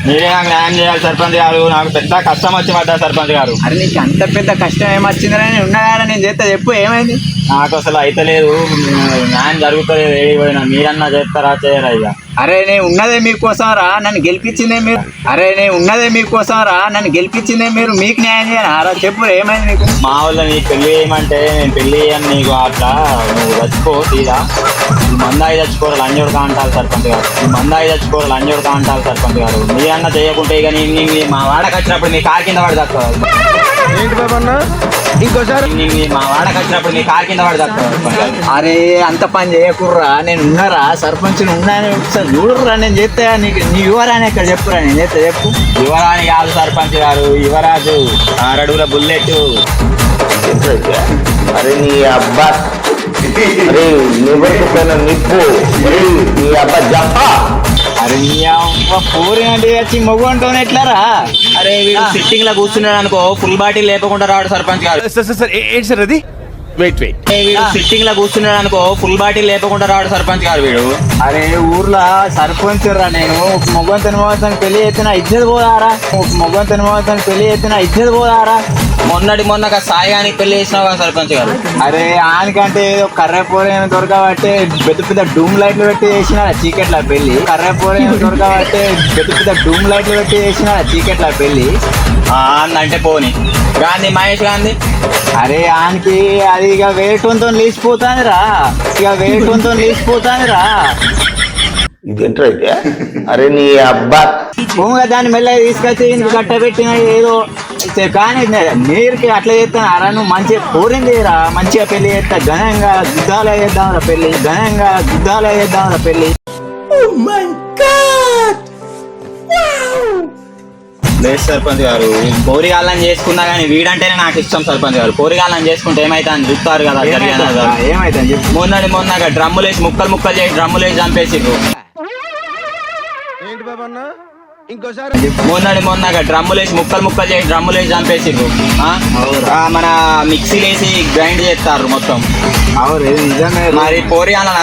మీరే నాకు న్యాయం చేయాలి సర్పంచ్ గారు. నాకు పెద్ద కష్టం వచ్చి పడ్డా సర్పంచ్ గారు. అరే నీకు అంత పెద్ద కష్టం ఏమొచ్చిందని ఉన్నదారా నేను చేస్తా చెప్పు ఏమైంది. నాకు అసలు అయితలేదు, న్యాయం జరుగుతలేదు. ఏడిపోయినా మీరన్నా చేస్తారా చేయరా ఇక. అరే నేను ఉన్నదే మీకోసం రా, నన్ను గెలిపించిందే మీరు. మీరు మీకు న్యాయం చేయను అలా చెప్పు ఏమైంది మీకు. మా వాళ్ళు నీకు పెళ్లి చేయమంటే నేను పెళ్లి చేయను నీకు. అట్లా నువ్వు చచ్చిపో తీరా. ఈ మందాయి చచ్చిపోరు లంజోడు కాంటాలి సర్పంచ్ గారు. మీరన్నా చేయకుంటే ఇక నేను మా వాడకి వచ్చినప్పుడు మీ కారు కింద పడి తక్కువ. ఏంటి బాబన్న ఇంకోసారి మా వాడకి వచ్చినప్పుడు మీ కారు కింద పడి తక్కువ. అరే అంత పని చేయకుర్రా, నేను ఉన్నారా సర్పంచ్ ఉన్నాను ఒకసారి చూడుర్రా. నేను చేస్తా నీకు. నీ యువరాని ఎక్కడ చెప్పురా, నేను చేస్తా చెప్పు. యువరాణి కాదు సర్పంచ్ గారు, యువరాజు 6 అడుగుల బుల్లెట్. అరే నీ అబ్బా, అరే నివ్వకపోయిన నిప్పు, నీ అబ్బా జప్ప. అరే నీ అవ్వ పూరి అంటే వచ్చి మొగ్గు అంటావు ఎట్లారా. అరే వీడు సిట్టింగ్ లా కూర్చున్నాడు అనుకో, ఫుల్ బాటిల్ లేపకుండా రాడు సర్పంచ్ గారు. సార్ ఏంటి సార్ అది? వెయిట్ వీడు సిట్టింగ్ లా కూర్చున్నాడు అనుకో, ఫుల్ బాటిల్ లేపకుండా రాడు సర్పంచ్ గారు వీడు. అరే ఊర్లో సర్పంచ్ రా నేను. మొగ్గంతని పెళ్లి చేస్తున్నా ఇజ్జత్ పోదారా. మొన్నగా సాయానికి పెళ్లి చేసినావు కదా సర్పంచ్ గారు. అరే ఆనికంటే ఏదో కర్రపోరైన దొరకబట్టే పెద్ద పెద్ద డూమ్ లైట్లు పెట్టి చేసిన చీకట్ల పెళ్లి. అంటే పోని గాంధీ మహేష్ గాంధీ. అరే ఆనికి అది ఇక వేయటంతో లేచిపోతాను రా. ఇదేంట్రా అయితే? అరే నీ అబ్బా, భూమిగా దాన్ని మెల్లగా తీసుకొచ్చి ఇంటికి కట్టబెట్టిన ఏదో కానీ నీరుకి అట్లా చేస్తాను. అరా నువ్వు మంచిగా కోరింది రా, మంచిగా పెళ్లి చేస్తా. ఘనంగా యుద్ధాలు చేద్దాం రా పెళ్లి. లేదు సర్పంచ్ గారు, పోరిగాళ్ళని చేసుకున్నా కానీ వీడంటేనే నాకు ఇష్టం సర్పంచ్ గారు. పోరిగాళ్ళని చేసుకుంటే ఏమైతే అని చూస్తారు కదా. ఏమైతే మొన్నగా డ్రమ్ములేసి ముక్కలు చేసి డ్రమ్ములేసి చంపేసిర్రు. ఏంటి బాబన్న ఇంకోసారి? మొన్నగా డ్రమ్ములేసి ముక్కలు చేసి డ్రమ్ములేసి చంపేసిర్రు. మన మిక్సీలేసి గ్రైండ్ చేస్తారు మొత్తం. నిజమే మరి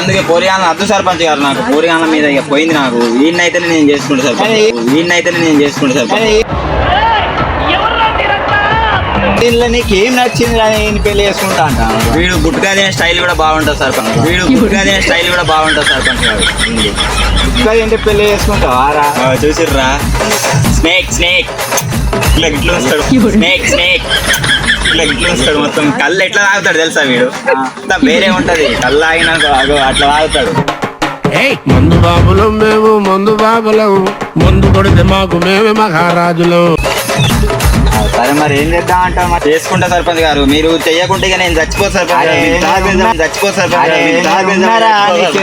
అందుకే పోరిగాళ్ళని అద్దు సర్పంచ్ గారు. నాకు పోరిగాళ్ళ మీద ఇక పోయింది. నాకు వీడినైతేనే నేను చేసుకుంటా సర్పంచ్. దీనిలో నీకు ఏం నచ్చింది రా నేను పెళ్లి చేసుకుంటా అంట. వీడు గుట్కా తినే స్టైల్ కూడా బాగుంటుంది సర్పంచ్ గారు. ఏంటి పెళ్లి చేసుకుంటావా రా? చూసిర్రా స్నేక్ ఇట్లా వస్తాడు. ఇట్లా వస్తాడు మొత్తం. కళ్ళు ఎట్లా తాగుతాడు తెలుసా వీడు? వేరే ఉంటది. కళ్ళు ఆగినాక అట్లా తాగుతాడు. మందు బాబులం మందు కొడితే మాకు మేమే మహారాజులం. సరే మరి ఏం చేద్దాం అంటావు? మరి చేసుకుంటా సర్పంచ్ గారు. మీరు చెయ్యకుంటే ఇక నేను చచ్చిపోతా సర్పంచ్ గారు.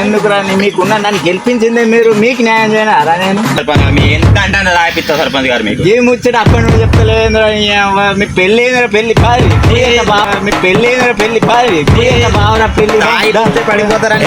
ఎందుకురా మీకున్న నన్ను గెలిపించింది మీరు, మీకు న్యాయం చేయనా నేను? సర్పంచ్ గారు మీ ఎంత అంటే రాయిపిస్తా సర్పంచ్ గారు. మీకు ఏం ముచ్చట అప్పటి నుండి చెప్తలేదురా. మీ పెళ్లి పెళ్లి పాది బావరా పెళ్లి పడిపోతారని